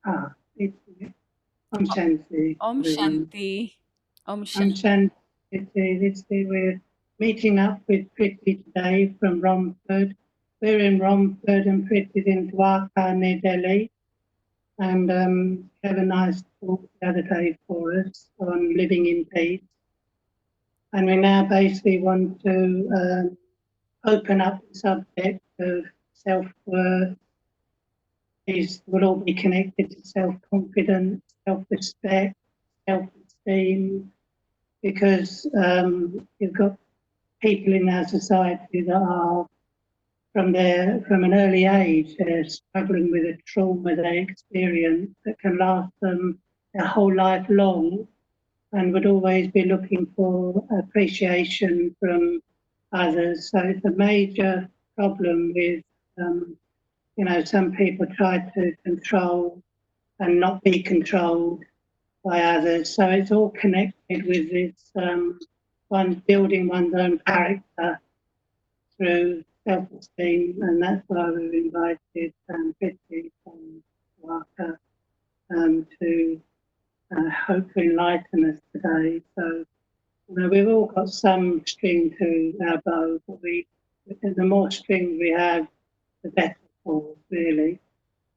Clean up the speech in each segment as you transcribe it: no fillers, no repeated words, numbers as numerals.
It's Om Shanti, Om everyone. Shanti. Om Om Shanti. Shanti. We're meeting up with Priti today from Romford. We're in Romford and Priti's in Dwarka near Delhi. And had a nice talk the other day for us on living in peace. And we now basically want to open up the subject of self-worth. These will all be connected to self-confidence, self-respect, self-esteem, because you've got people in our society that are from an early age, they're struggling with a trauma they experience that can last them their whole life long, and would always be looking for appreciation from others. So it's a major problem with, some people try to control and not be controlled by others. So it's all connected with this one building one's own character through self-esteem, and that's why we've invited Bitsy from Waka to hopefully enlighten us today. So we've all got some string to our bow, but the more strings we have, the better for us, really,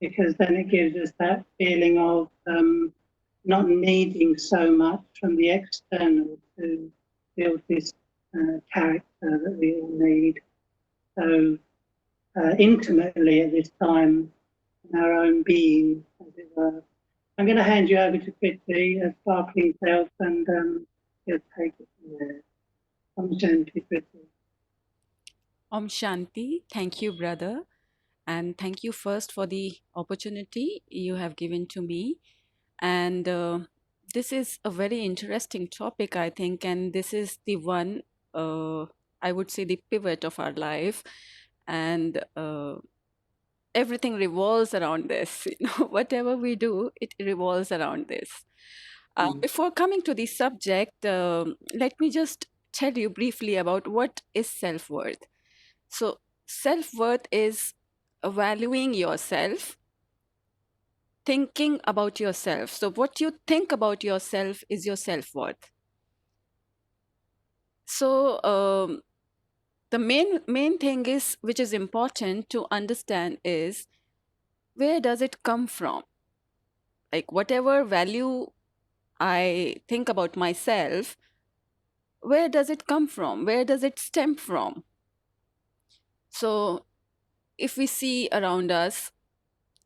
because then it gives us that feeling of not needing so much from the external to build this character that we all need so intimately at this time in our own being, as it were. I'm going to hand you over to Prithvi, a sparkling self, and he'll take it from there. Om Shanti, Prithvi. Om Shanti. Thank you, brother. And thank you first for the opportunity you have given to me. And this is a very interesting topic, I think. And this is the one, I would say, the pivot of our life. And everything revolves around this. Whatever we do, it revolves around this. Before coming to the subject, let me just tell you briefly about what is self worth. So, self worth is valuing yourself, thinking about yourself. So, what you think about yourself is your self worth. So, the main thing is which is important to understand is where does it come from? Like whatever value I think about myself, where does it come from? Where does it stem from? So, if we see around us,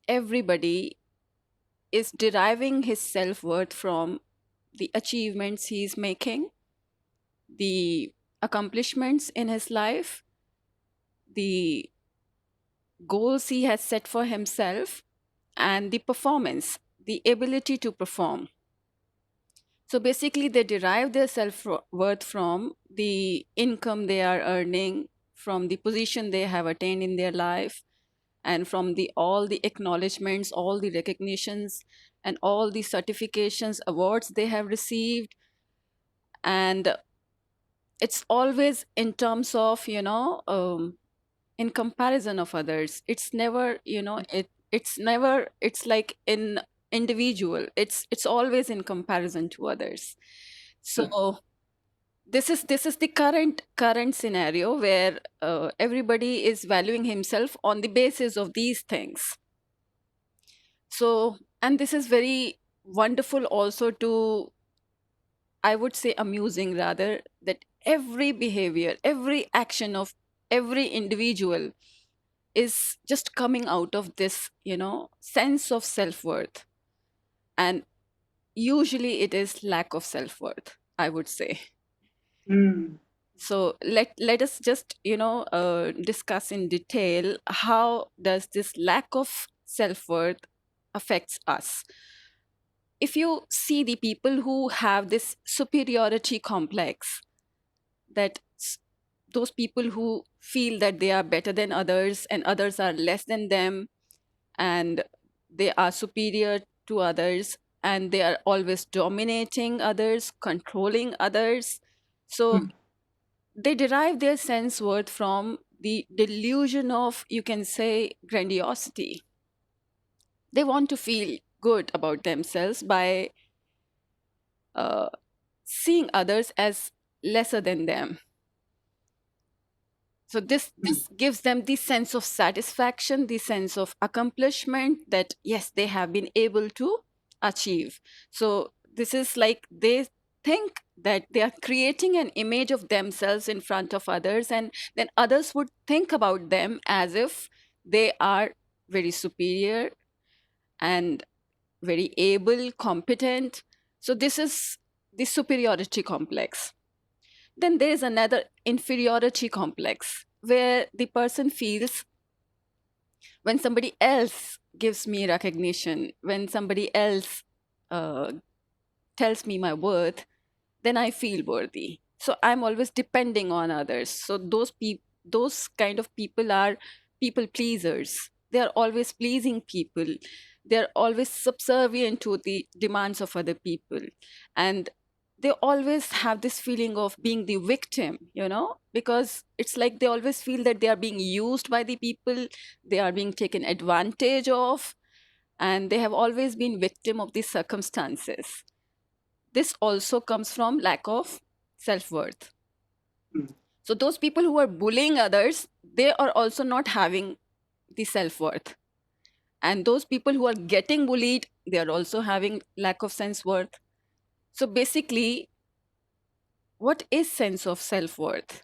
everybody is deriving his self worth from the achievements he's making, the accomplishments in his life, the goals he has set for himself, and the performance, the ability to perform. So basically, they derive their self worth from the income they are earning, from the position they have attained in their life, and from the all the acknowledgments, all the recognitions, and all the certifications, awards they have received. And it's always in terms of, in comparison of others. It's never, it's never, it's like in individual. It's always in comparison to others. So this is the current scenario where everybody is valuing himself on the basis of these things. So, and this is very wonderful also to, I would say, amusing rather, that every behavior, every action of every individual is just coming out of this, sense of self worth. And usually it is lack of self worth, I would say. Mm. So let us just, discuss in detail how does this lack of self worth affects us. If you see the people who have this superiority complex, that those people who feel that they are better than others and others are less than them, and they are superior to others, and they are always dominating others, controlling others. So Mm. they derive their sense worth from the delusion of, you can say, grandiosity. They want to feel good about themselves by uh, seeing others as lesser than them. So this gives them the sense of satisfaction, the sense of accomplishment that yes, they have been able to achieve. So this is like they think that they are creating an image of themselves in front of others, and then others would think about them as if they are very superior and very able, competent. So this is the superiority complex. Then there is another inferiority complex where the person feels when somebody else gives me recognition, when somebody else uh, tells me my worth, then I feel worthy. So I'm always depending on others. So those kind of people are people pleasers. They are always pleasing people. They are always subservient to the demands of other people, and they always have this feeling of being the victim, because it's like they always feel that they are being used by the people, they are being taken advantage of, and they have always been victim of these circumstances. This also comes from lack of self-worth. mm, So those people who are bullying others, they are also not having the self-worth. And those people who are getting bullied, they are also having lack of sense-worth. So basically, what is sense of self-worth?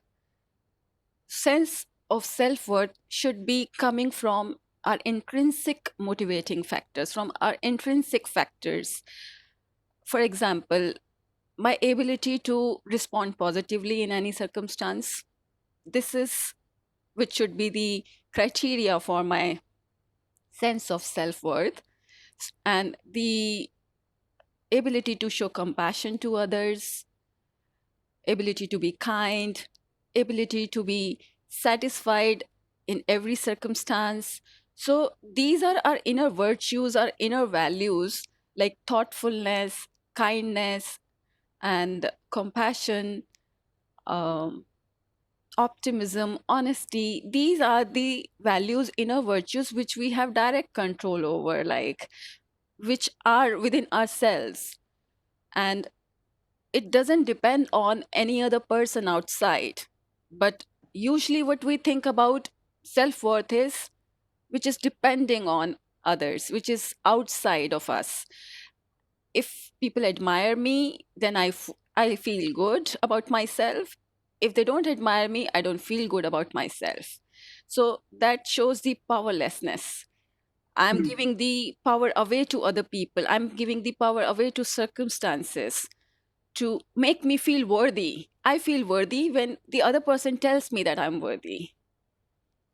Sense of self-worth should be coming from our intrinsic motivating factors, from our intrinsic factors. For example, my ability to respond positively in any circumstance. This is which should be the criteria for my sense of self-worth, and the ability to show compassion to others, ability to be kind, ability to be satisfied in every circumstance. So these are our inner virtues, our inner values, like thoughtfulness, kindness, and compassion, um, optimism, honesty. These are the values, inner virtues, which we have direct control over, like which are within ourselves. And it doesn't depend on any other person outside. But usually, what we think about self worth is which is depending on others, which is outside of us. If people admire me, then I feel good about myself. If they don't admire me, I don't feel good about myself. So that shows the powerlessness. I'm mm, giving the power away to other people. I'm giving the power away to circumstances to make me feel worthy. I feel worthy when the other person tells me that I'm worthy.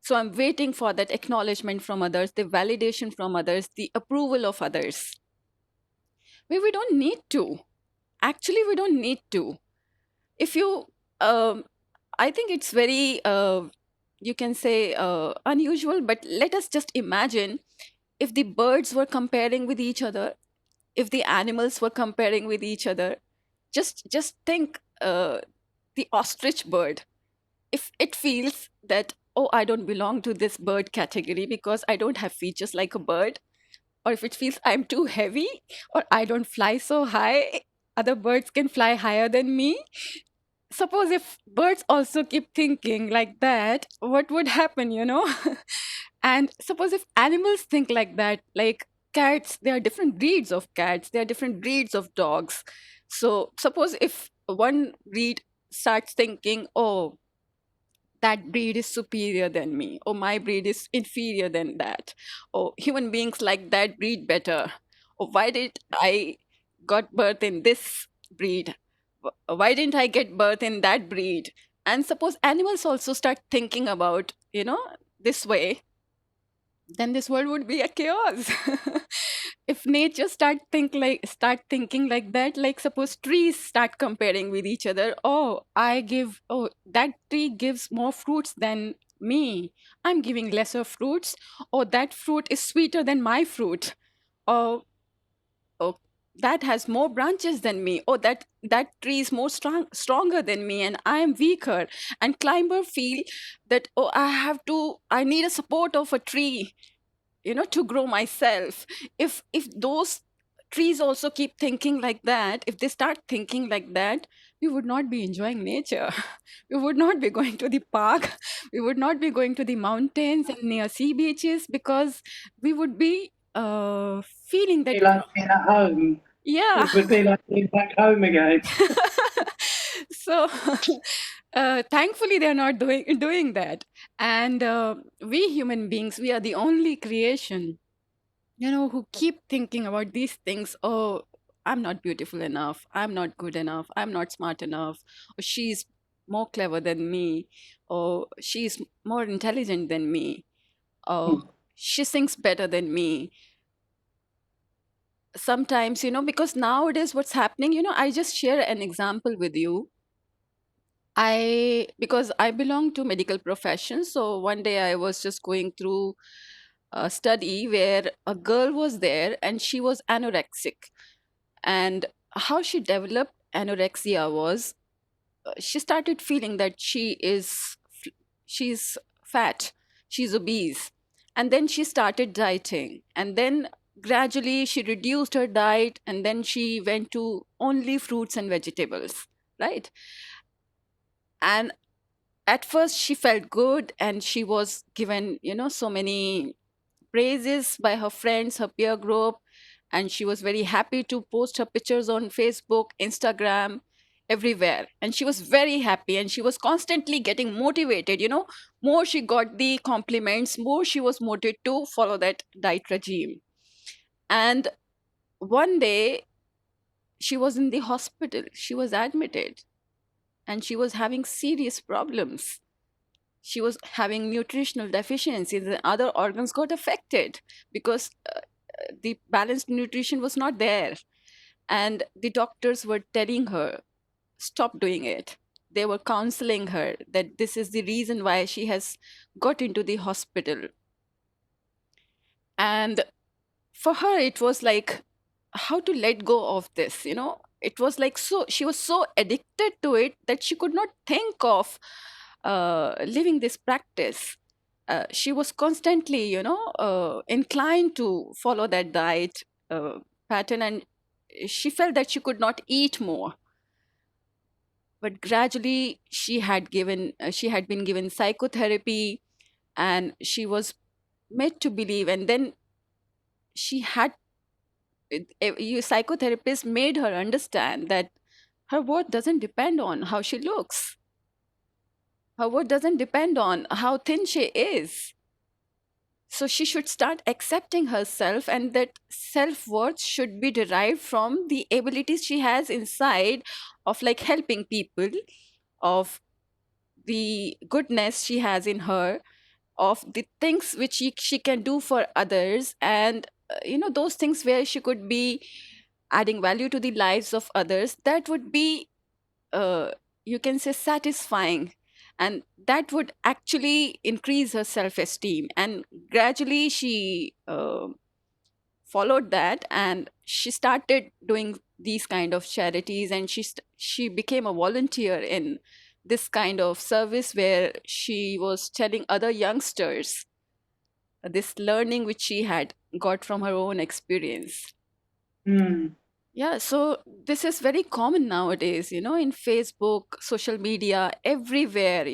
So I'm waiting for that acknowledgement from others, the validation from others, the approval of others. We don't need to. Actually, we don't need to. If you, um, I think it's very, you can say, unusual, but let us just imagine if the birds were comparing with each other, if the animals were comparing with each other. Just think, the ostrich bird. If it feels that, oh, I don't belong to this bird category because I don't have features like a bird, or if it feels I'm too heavy or I don't fly so high, other birds can fly higher than me. Suppose if birds also keep thinking like that, what would happen, And suppose if animals think like that, like cats, there are different breeds of cats, there are different breeds of dogs. So suppose if one breed starts thinking, oh, that breed is superior than me, or my breed is inferior than that, or human beings like that breed better, or why did I got birth in this breed, why didn't I get birth in that breed? And suppose animals also start thinking about, this way, then this world would be a chaos. If nature start thinking like that, like suppose trees start comparing with each other, oh, that tree gives more fruits than me, I'm giving lesser fruits, or that fruit is sweeter than my fruit, or oh, that has more branches than me, or that tree is more stronger than me and I am weaker. And climber feel that, oh, I need a support of a tree, to grow myself. If those trees also keep thinking like that, if they start thinking like that, we would not be enjoying nature. We would not be going to the park. We would not be going to the mountains and near sea beaches, because we would be feeling that, Be like being at home. yeah. It would be like being back home again. So thankfully they're not doing that. And we human beings, we are the only creation, who keep thinking about these things. Oh, I'm not beautiful enough, I'm not good enough, I'm not smart enough, or she's more clever than me, or she's more intelligent than me, or she sings better than me. Sometimes, because nowadays what's happening, I just share an example with you. Because I belong to medical profession, so one day I was just going through a study where a girl was there and she was anorexic. And how she developed anorexia was, she started feeling that she's fat, she's obese. And then she started dieting, and then gradually she reduced her diet, and then she went to only fruits and vegetables, right? And at first she felt good, and she was given so many praises by her friends, her peer group, and she was very happy to post her pictures on Facebook, Instagram, everywhere. And she was very happy, and she was constantly getting motivated. More she got the compliments, more she was motivated to follow that diet regime. And one day she was in the hospital, she was admitted, and she was having serious problems. She was having nutritional deficiencies, and other organs got affected because the balanced nutrition was not there. And the doctors were telling her, stop doing it. They were counseling her that this is the reason why she has got into the hospital. And for her, it was like, how to let go of this, it was like, so she was so addicted to it that she could not think of living this practice. She was constantly inclined to follow that diet pattern, and she felt that she could not eat more. But gradually she had been given psychotherapy, and she was made to believe. And then she had you psychotherapist made her understand that her worth doesn't depend on how she looks. Her worth doesn't depend on how thin she is. So she should start accepting herself, and that self worth should be derived from the abilities she has inside, of like helping people, of the goodness she has in her, of the things which she can do for others. And those things where she could be adding value to the lives of others, that would be, uh, you can say, satisfying. And that would actually increase her self esteem. And gradually she followed that, and she started doing these kind of charities, and she became a volunteer in this kind of service, where she was telling other youngsters this learning which she had got from her own experience. Mm. Yeah, so this is very common nowadays, in Facebook, social media, everywhere,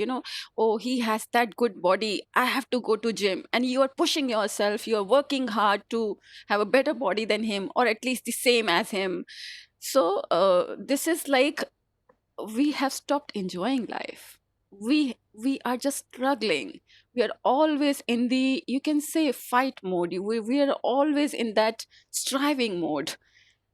oh, he has that good body, I have to go to gym. And you are pushing yourself, you are working hard to have a better body than him, or at least the same as him. So this is like, we have stopped enjoying life. We are just struggling. We are always in the, you can say, fight mode. We are always in that striving mode,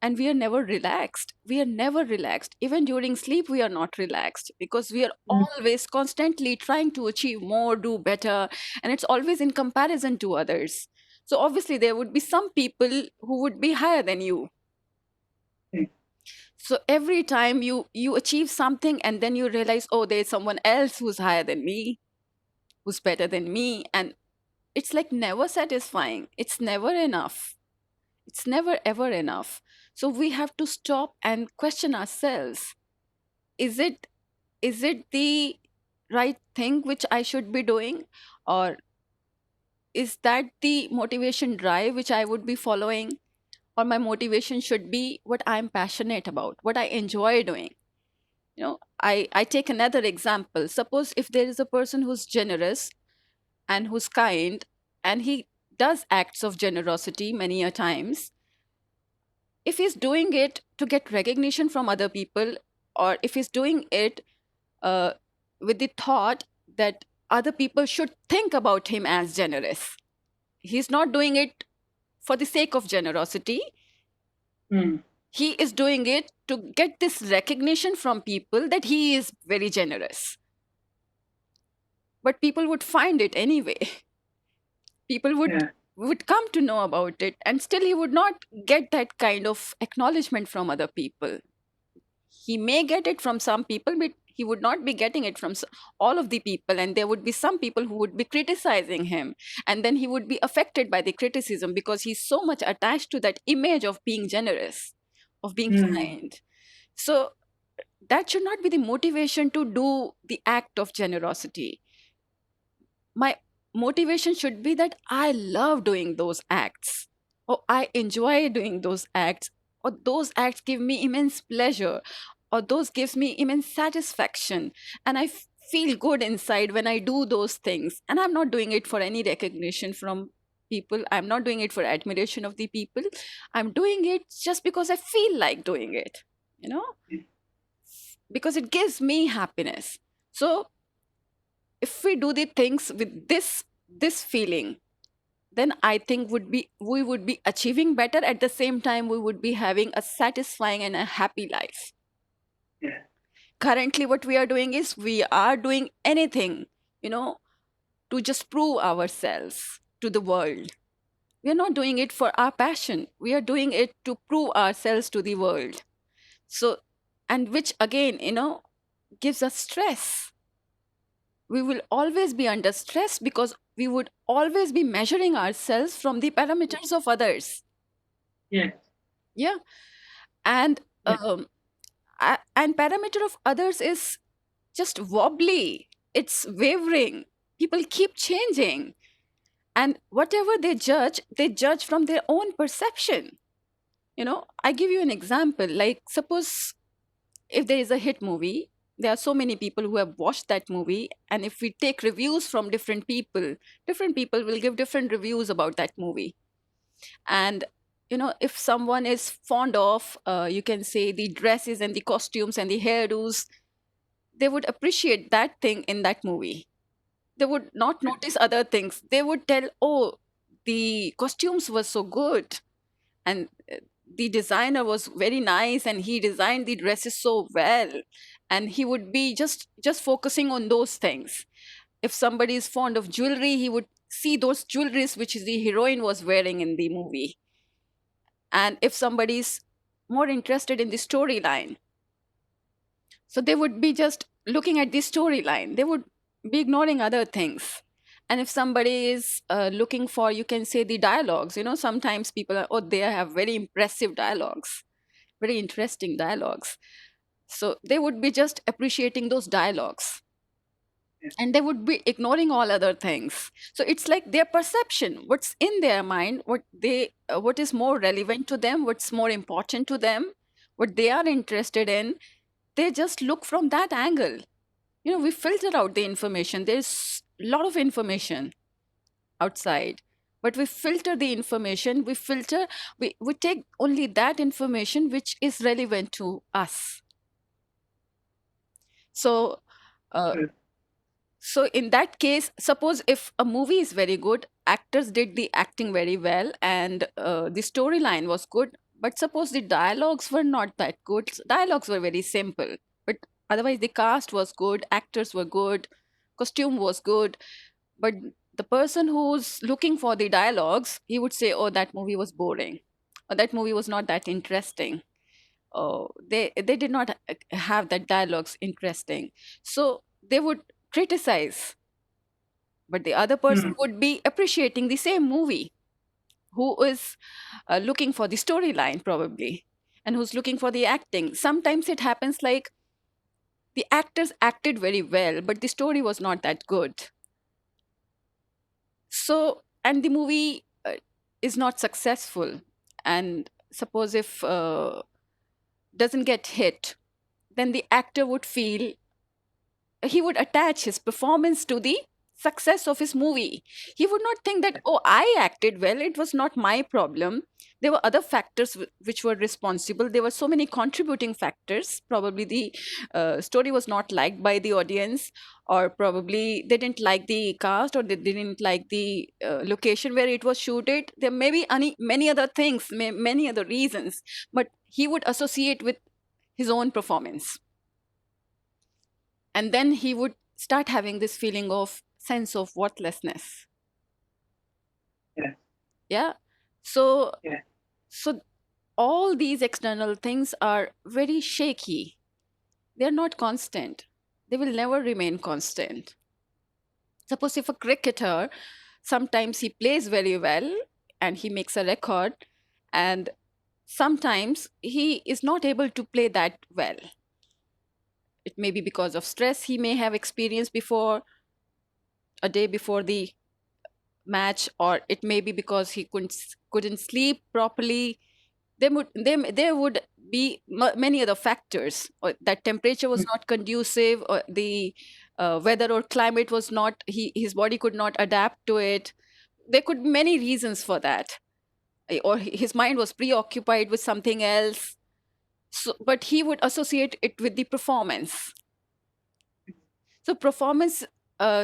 and we are never relaxed. We are never relaxed. Even during sleep we are not relaxed, because we are Mm. always constantly trying to achieve more, do better, and it's always in comparison to others. So obviously there would be some people who would be higher than you. Okay. So every time you achieve something, and then you realize, oh, there's someone else who's higher than me, who's better than me. And it's like never satisfying, it's never enough, it's never ever enough. So we have to stop and question ourselves. Is it is it the right thing which I should be doing? Or is that the motivation drive which I would be following? Or my motivation should be what I'm passionate about, what I enjoy doing? I take another example. Suppose if there is a person who's generous and who's kind, and he does acts of generosity many a times, if he's doing it to get recognition from other people, or if he's doing it uh, with the thought that other people should think about him as generous, he's not doing it for the sake of generosity. Mm. He is doing it to get this recognition from people that he is very generous. But people would find it anyway. People Yeah. would come to know about it, and still he would not get that kind of acknowledgement from other people. He may get it from some people, but he would not be getting it from all of the people, and there would be some people who would be criticizing him, and then he would be affected by the criticism because he's so much attached to that image of being generous, of being Mm. kind. So that should not be the motivation to do the act of generosity. My motivation should be that I love doing those acts, or I enjoy doing those acts, or those acts give me immense pleasure, or those gives me immense satisfaction, and I feel good inside when I do those things. And I'm not doing it for any recognition from people. I'm not doing it for admiration of the people. I'm doing it just because I feel like doing it, you know, because it gives me happiness. So if we do the things with this feeling, then I think we would be achieving better. At the same time, we would be having a satisfying and a happy life. Yeah. Currently what we are doing is we are doing anything, you know, to just prove ourselves to the world. We are not doing it for our passion, we are doing it to prove ourselves to the world. So, and which again, gives us stress. We will always be under stress because we would always be measuring ourselves from the parameters of others. Yes. Yeah. And Yeah. and parameter of others is just wobbly, it's wavering, people keep changing, and whatever they judge from their own perception. I give you an example. Like, suppose if there is a hit movie, there are so many people who have watched that movie, and if we take reviews from different people will give different reviews about that movie. And if someone is fond of, you can say, the dresses and the costumes and the hairdos, they would appreciate that thing in that movie. They would not notice other things. They would tell, oh, the costumes were so good, and the designer was very nice, and he designed the dresses so well. And he would be just focusing on those things. If somebody is fond of jewelry, he would see those jewelries which the heroine was wearing in the movie. And if somebody is more interested in the storyline, so they would be just looking at the storyline, they would be ignoring other things. And if somebody is looking for, you can say, the dialogues, sometimes people are, oh, they have very impressive dialogues, very interesting dialogues, so they would be just appreciating those dialogues, Yeah. and they would be ignoring all other things. So it's like their perception, what's in their mind, what is more relevant to them, what's more important to them, what they are interested in. They just look from that angle. We filter out the information. There's a lot of information outside, but we filter the information. We take only that information which is relevant to us. So uh, Good. so in that case, suppose if a movie is very good, actors did the acting very well, and the storyline was good, but suppose the dialogues were not that good, dialogues were very simple, but otherwise the cast was good, actors were good, costume was good, but the person who's looking for the dialogues, he would say, oh, that movie was boring, or that movie was not that interesting. Oh, they did not have that dialogues interesting. So they would criticize, but the other person Mm. would be appreciating the same movie, who is looking for the storyline probably, and who's looking for the acting. Sometimes it happens like the actors acted very well, but the story was not that good. So and the movie is not successful, and suppose if doesn't get hit, then the actor would feel, he would attach his performance to the success of his movie. He would not think that, oh, I acted well, it was not my problem. There were other factors which were responsible. There were so many contributing factors. Probably the story was not liked by the audience, or probably they didn't like the cast, or they didn't like the location where it was shooted. There may be many other things, many other reasons, but he would associate with his own performance, and then he would start having this feeling of sense of worthlessness. Yeah. Yeah. So Yeah. so all these external things are very shaky. They're not constant. They will never remain constant. Suppose if a cricketer, sometimes he plays very well and he makes a record, and sometimes he is not able to play that well. It may be because of stress he may have experienced before, a day before the match, or it may be because he couldn't sleep properly. There would be many other factors, or that temperature was not conducive, or the weather or climate was not, his body could not adapt to it. There could be many reasons for that. Or his mind was preoccupied with something else. So, but he would associate it with the performance. So performance,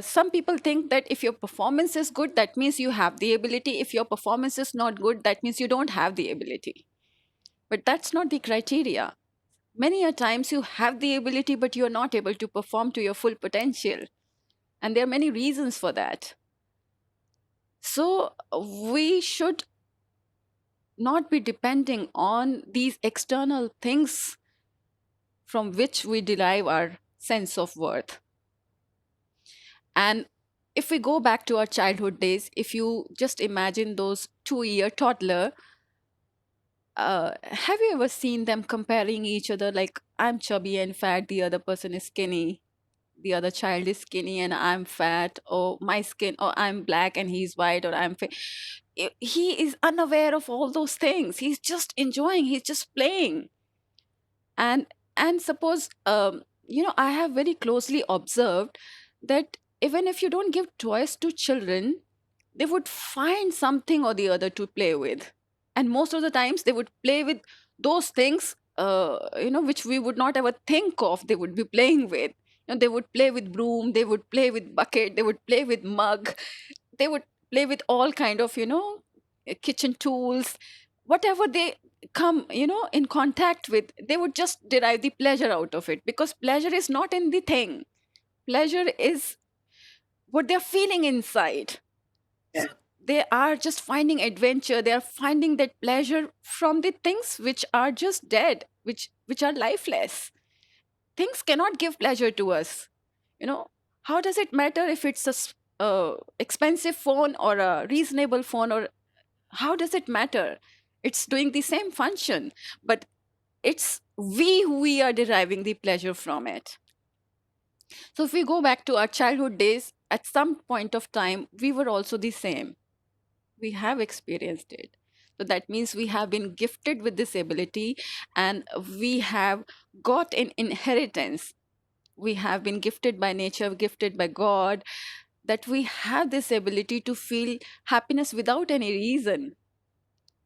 some people think that if your performance is good, that means you have the ability. If your performance is not good, that means you don't have the ability. But that's not the criteria. Many a times you have the ability, but you're not able to perform to your full potential. And there are many reasons for that. So we should not be depending on these external things from which we derive our sense of worth. And if we go back to our childhood days, if you just imagine those 2-year toddler, have you ever seen them comparing each other, like, I'm chubby and fat, the other person is skinny, the other child is skinny and I'm fat, or my skin, or I'm black and he's white, or I'm he is unaware of all those things. He's just enjoying, he's just playing. And suppose, I have very closely observed that even if you don't give toys to children, they would find something or the other to play with. And most of the times they would play with those things, which we would not ever think of they would be playing with. They would play with broom, they would play with bucket, they would play with mug, they would play with all kind of, kitchen tools. Whatever they come, in contact with, they would just derive the pleasure out of it, because pleasure is not in the thing. Pleasure is what they're feeling inside. Yeah. So they are just finding adventure, they are finding that pleasure from the things which are just dead, which are lifeless. Things cannot give pleasure to us. How does it matter if it's expensive phone or a reasonable phone, or how does it matter? It's doing the same function, but it's we who we are deriving the pleasure from it. So if we go back to our childhood days, at some point of time, we were also the same. We have experienced it. So that means we have been gifted with this ability, and we have got an inheritance. We have been gifted by nature, gifted by God, that we have this ability to feel happiness without any reason.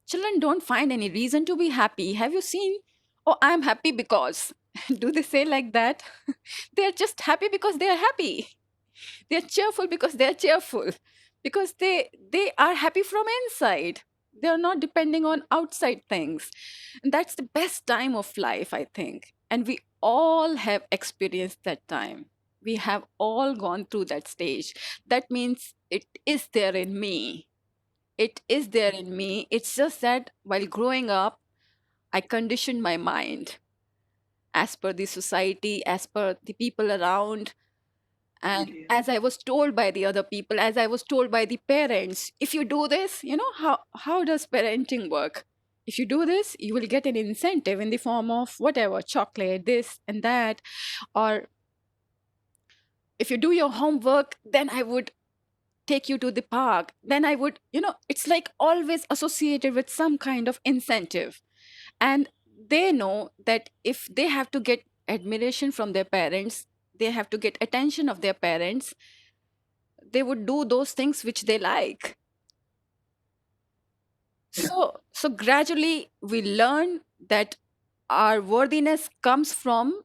Children don't find any reason to be happy. Have you seen? Oh, I'm happy because. Do they say like that? They're just happy because they are happy. They're cheerful because they're cheerful. Because they are happy from inside. They are not depending on outside things. And that's the best time of life, I think. And we all have experienced that time. We have all gone through that stage. That means it is there in me. It is there in me. It's just that while growing up, I conditioned my mind as per the society, as per the people around, and Yeah. as I was told by the other people, as I was told by the parents. If you do this, how does parenting work? If you do this, you will get an incentive in the form of whatever, chocolate, this and that. Or if you do your homework, then I would take you to the park, then I would, it's like always associated with some kind of incentive. And they know that if they have to get admiration from their parents, they have to get attention of their parents, they would do those things which they like. Yeah. So gradually we learn that our worthiness comes from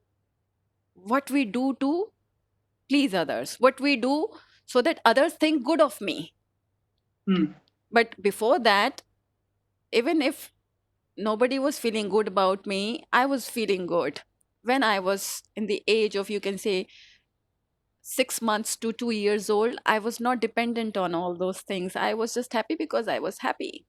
what we do to please others, what we do so that others think good of me. Mm. But before that, even if nobody was feeling good about me, I was feeling good. When I was in the age of, you can say, 6 months to 2 years old, I was not dependent on all those things. I was just happy because I was happy.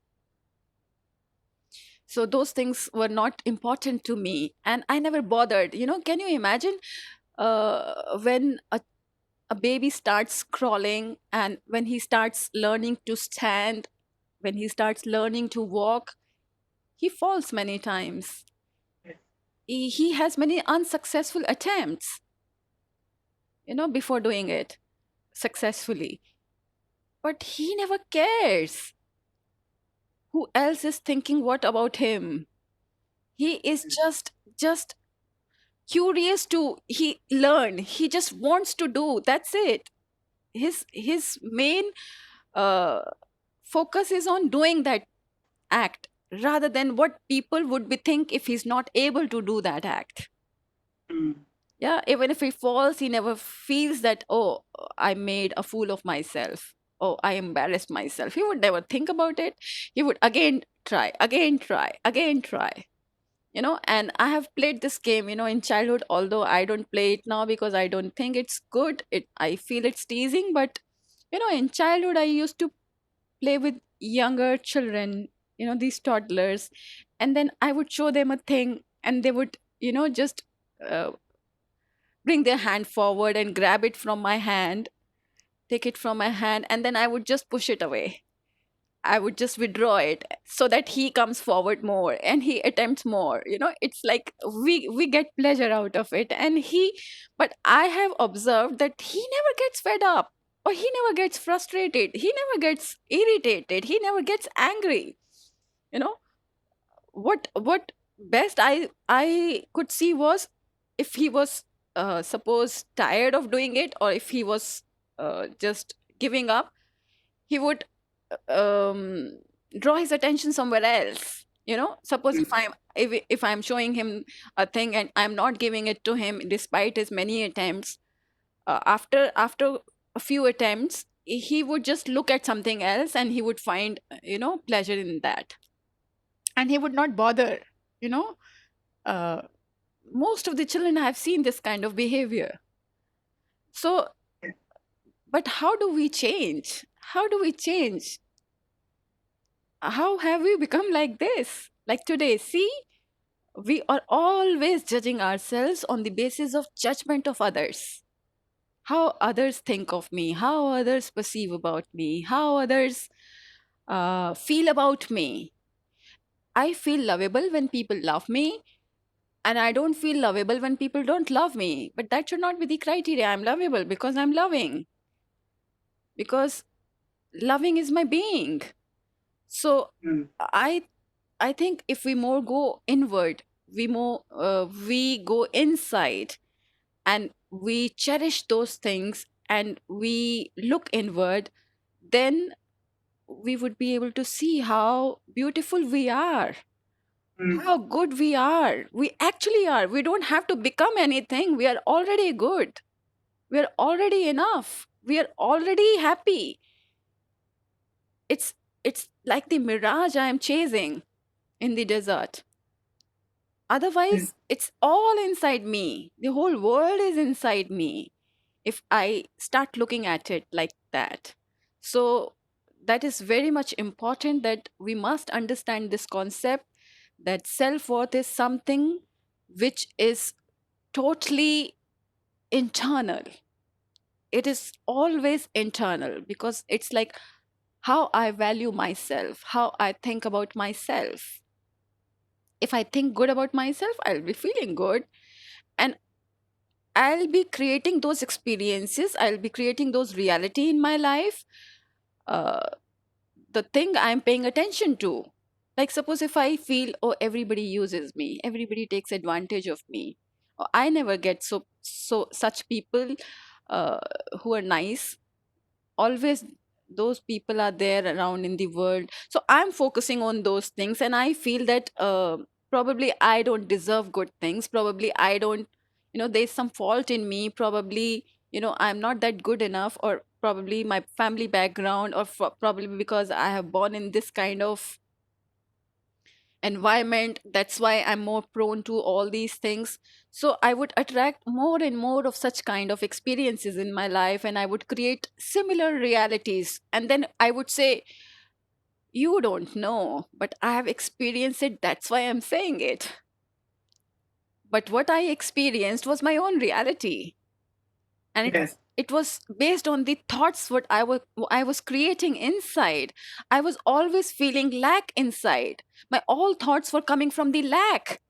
So those things were not important to me, and I never bothered. Can you imagine when a baby starts crawling, and when he starts learning to stand, when he starts learning to walk, he falls many times. Yes. He has many unsuccessful attempts, before doing it successfully. But he never cares who else is thinking what about him. He is just curious to he learn. He just wants to do. That's it. His main uh, focus is on doing that act rather than what people would be think if he's not able to do that act. Mm. Yeah, even if he falls, he never feels that, oh, I made a fool of myself. Oh, I embarrassed myself. He would never think about it. He would again try, again try, again try. And I have played this game, in childhood, although I don't play it now because I don't think it's good. I feel it's teasing, but in childhood I used to play with younger children, these toddlers, and then I would show them a thing, and they would, just uh, bring their hand forward and grab it from my hand, take it from my hand, and then I would just push it away. I would just withdraw it so that he comes forward more and he attempts more. It's like we get pleasure out of it. But I have observed that he never gets fed up, or he never gets frustrated. He never gets irritated. He never gets angry. You know what best I could see was, if he was suppose tired of doing it, or if he was just giving up, he would um, draw his attention somewhere else. Suppose Mm. if I'm showing him a thing and I'm not giving it to him despite his many attempts, after a few attempts he would just look at something else and he would find pleasure in that, and he would not bother. you know uh, Most of the children have seen this kind of behavior. So, Yeah. but how do we change? How have we become like this? Like today, see, we are always judging ourselves on the basis of judgment of others. How others think of me, how others perceive about me, how others feel about me. I feel lovable when people love me, and I don't feel lovable when people don't love me. But that should not be the criteria. I'm lovable because I'm loving, because loving is my being. So Mm. I I think if we more go inward, we go inside, and we cherish those things, and we look inward, then we would be able to see how beautiful we are, Mm. how good we are. We actually are. We don't have to become anything. We are already good. We are already enough. We are already happy. It's like the mirage I am chasing in the desert. Yes. Otherwise, it's all inside me. The whole world is inside me if I start looking at it like that. So, that is very much important, that we must understand this concept, that self worth is something which is totally internal. It is always internal, because it's like how I value myself, how I think about myself. If I think good about myself, I'll be feeling good, and I'll be creating those experiences, I'll be creating those reality in my life uh, the thing I'm paying attention to. Like, suppose if I feel, oh, everybody uses me, everybody takes advantage of me, or I never get such people uh, who are nice. Always those people are there around in the world. So I'm focusing on those things, and I feel that probably I don't deserve good things. Probably I don't, there's some fault in me. Probably, I'm not that good enough, or probably my family background, or probably because I have born in this kind of environment, that's why I'm more prone to all these things. So I would attract more and more of such kind of experiences in my life, and I would create similar realities, and then I would say, you don't know, but I have experienced it, that's why I'm saying it. But what I experienced was my own reality, and Yes. it was based on the thoughts what I was creating inside. I was always feeling lack inside. My all thoughts were coming from the lack.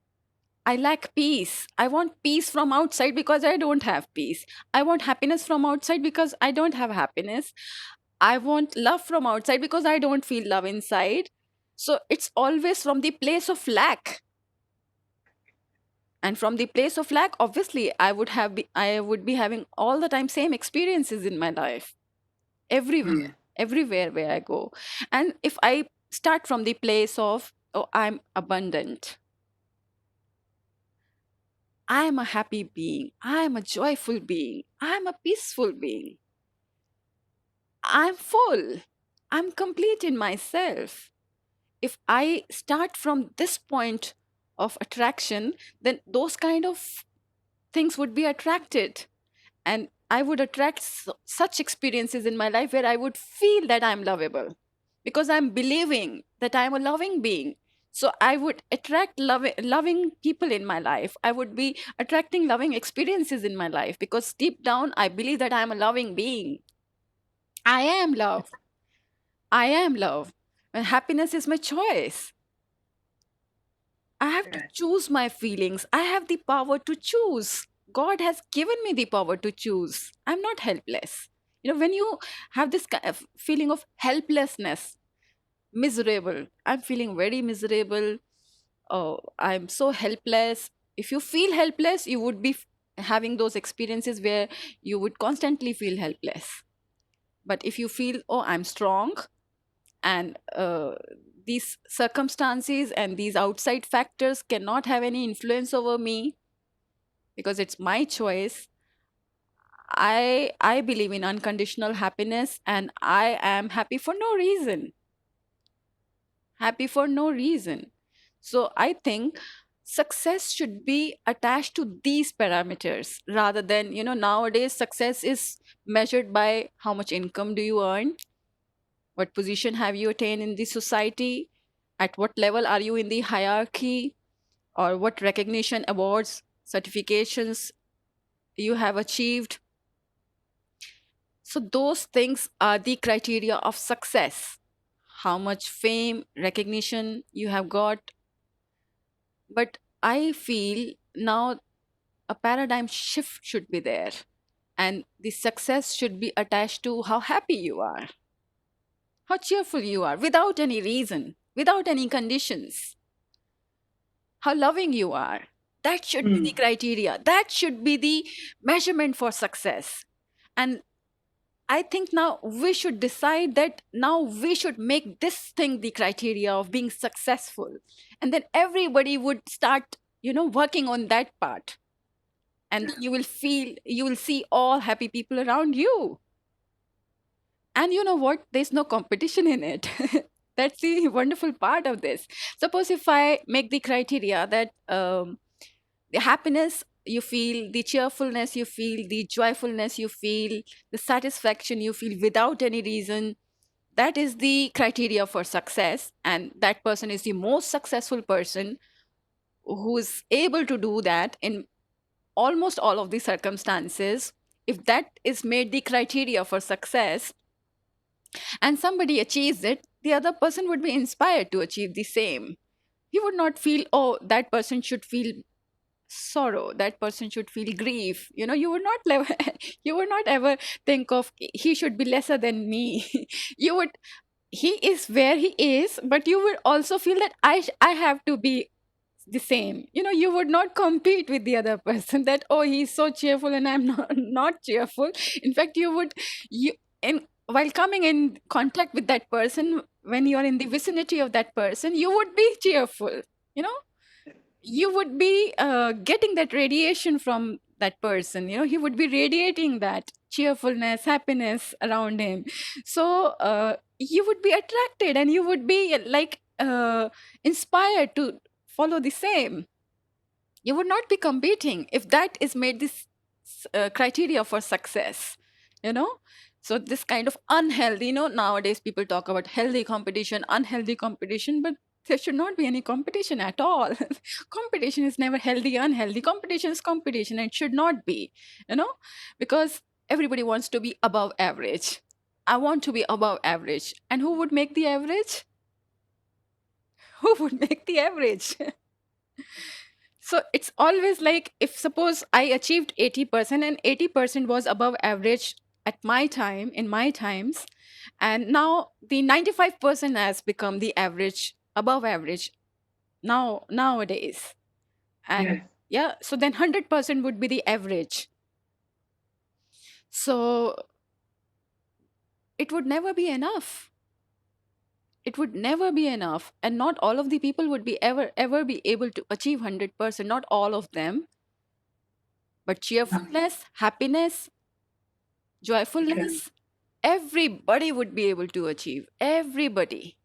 I lack peace. I want peace from outside because I don't have peace. I want happiness from outside because I don't have happiness. I want love from outside because I don't feel love inside. So it's always from the place of lack. And from the place of lack, obviously, I would be having all the time same experiences in my life, everywhere, everywhere where I go. And if I start from the place of, oh, I'm abundant, I am a happy being. I am a joyful being. I am a peaceful being. I'm full. I'm complete in myself. If I start from this point of attraction, then those kind of things would be attracted. And I would attract such experiences in my life where I would feel that I'm lovable because I'm believing that I'm a loving being. So I would attract loving people in my life. I would be attracting loving experiences in my life because deep down I believe that I'm a loving being. I am love. I am love. And happiness is my choice. I have to choose my feelings. I have the power to choose. God has given me the power to choose. I'm not helpless. When you have this kind of feeling of helplessness, miserable, I'm feeling very miserable. Oh, I'm so helpless. If you feel helpless, you would be having those experiences where you would constantly feel helpless. But if you feel, oh, I'm strong, and these circumstances and these outside factors cannot have any influence over me because it's my choice. I believe in unconditional happiness, and I am happy for no reason. Happy for no reason. So I think success should be attached to these parameters rather than, nowadays success is measured by how much income do you earn, what position have you attained in the society, at what level are you in the hierarchy, or what recognition, awards, certifications you have achieved. So those things are the criteria of success. How much fame, recognition you have got. But I feel now a paradigm shift should be there. And the success should be attached to how happy you are, how cheerful you are, without any reason, without any conditions, how loving you are. That should be the criteria. That should be the measurement for success. And I think now we should decide that now we should make this thing the criteria of being successful. And then everybody would start, working on that part. And you will see all happy people around you. And you know what? There's no competition in it. That's the wonderful part of this. Suppose if I make the criteria that the happiness you feel, the cheerfulness you feel, the joyfulness you feel, the satisfaction you feel without any reason, that is the criteria for success. And that person is the most successful person who is able to do that in almost all of the circumstances. If that is made the criteria for success and somebody achieves it, the other person would be inspired to achieve the same. He would not feel, oh, that person should feel sorrow, that person should feel grief. You would not you would not ever think of he should be lesser than me. You would He is where he is, but you would also feel that I have to be the same. You would not compete with the other person, that oh, he's so cheerful and I'm not cheerful. In fact, you in while coming in contact with that person, when you're in the vicinity of that person, you would be cheerful. you know you would be getting that radiation from that person. He would be radiating that cheerfulness, happiness around him. So you would be attracted, and you would be like inspired to follow the same. You would not be competing if that is made this criteria for success. you know so this kind of unhealthy, nowadays people talk about healthy competition, unhealthy competition, but there should not be any competition at all. Competition is never healthy, unhealthy. Competition is competition, and it should not be, you know because everybody wants to be above average. I want to be above average, and who would make the average? Who would make the average? So it's always like, if suppose I achieved 80% and 80% was above average at my time, in my times, and now the 95% has become the average, above average nowadays. And Yes. yeah, so then 100% would be the average. So it would never be enough. It would never be enough, and not all of the people would be ever be able to achieve 100%, not all of them. But No. cheerfulness, happiness, Okay. joyfulness, everybody would be able to achieve. Everybody.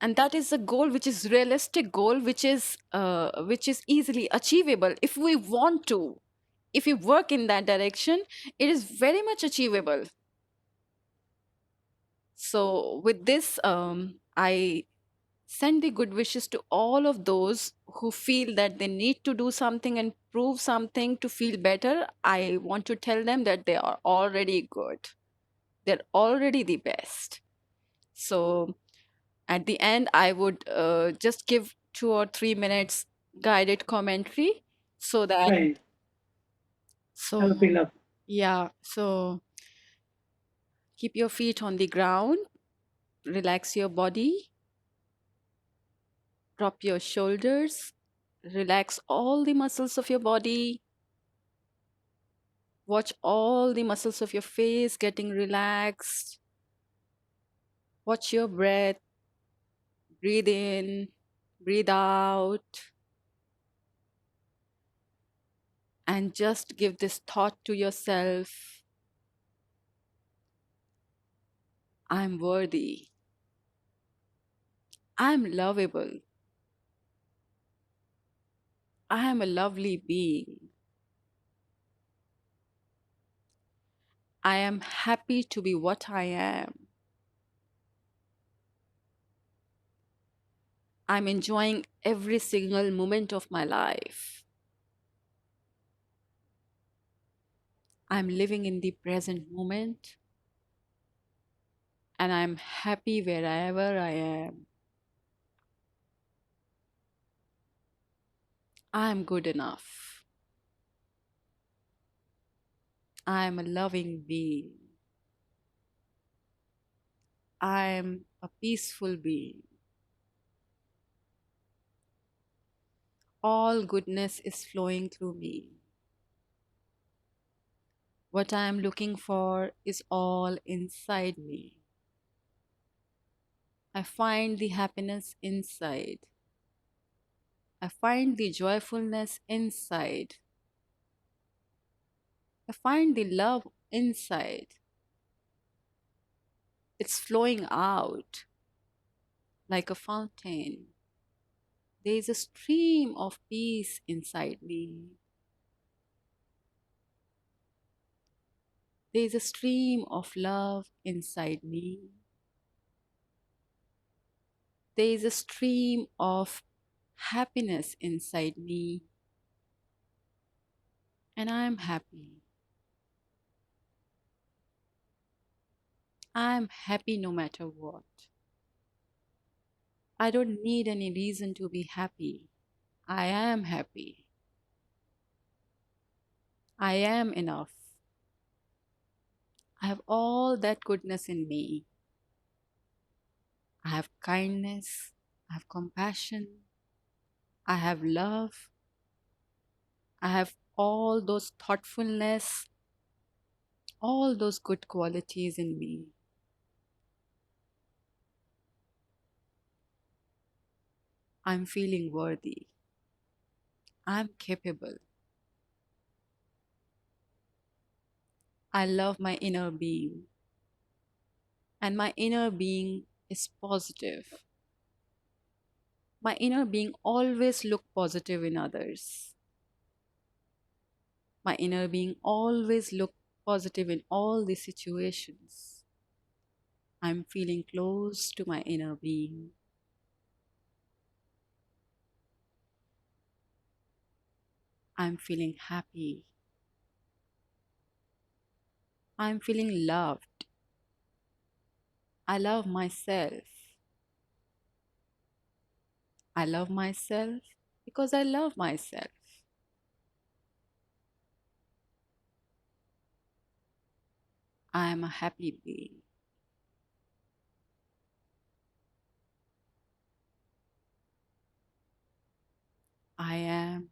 And that is a goal which is realistic goal, which is easily achievable if we want to. If we work in that direction, it is very much achievable. So with this, I send the good wishes to all of those who feel that they need to do something and prove something to feel better. I want to tell them that they are already good. They're already the best. So at the end, I would just give 2 or 3 minutes guided commentary, so that, Great. That would be so lovely. yeah, so keep your feet on the ground, relax your body, drop your shoulders, relax all the muscles of your body, watch all the muscles of your face getting relaxed, watch your breath, breathe in, breathe out, and just give this thought to yourself: I'm worthy, I'm lovable, I am a lovely being, I am happy to be what I am, I'm enjoying every single moment of my life, I'm living in the present moment, and I'm happy wherever I am. I'm good enough. I'm a loving being. I'm a peaceful being. All goodness is flowing through me. What I'm looking for is all inside me. I find the happiness inside. I find the joyfulness inside. I find the love inside. It's flowing out like a fountain. There is a stream of peace inside me. There is a stream of love inside me. There is a stream of happiness inside me. And I am happy. I am happy no matter what. I don't need any reason to be happy. I am happy. I am enough. I have all that goodness in me. I have kindness. I have compassion. I have love. I have all those thoughtfulness, all those good qualities in me. I'm feeling worthy. I'm capable. I love my inner being, and my inner being is positive. My inner being always look positive in others. My inner being always look positive in all the situations. I'm feeling close to my inner being. I'm feeling happy. I'm feeling loved. I love myself. I love myself because I love myself. I am a happy being. I am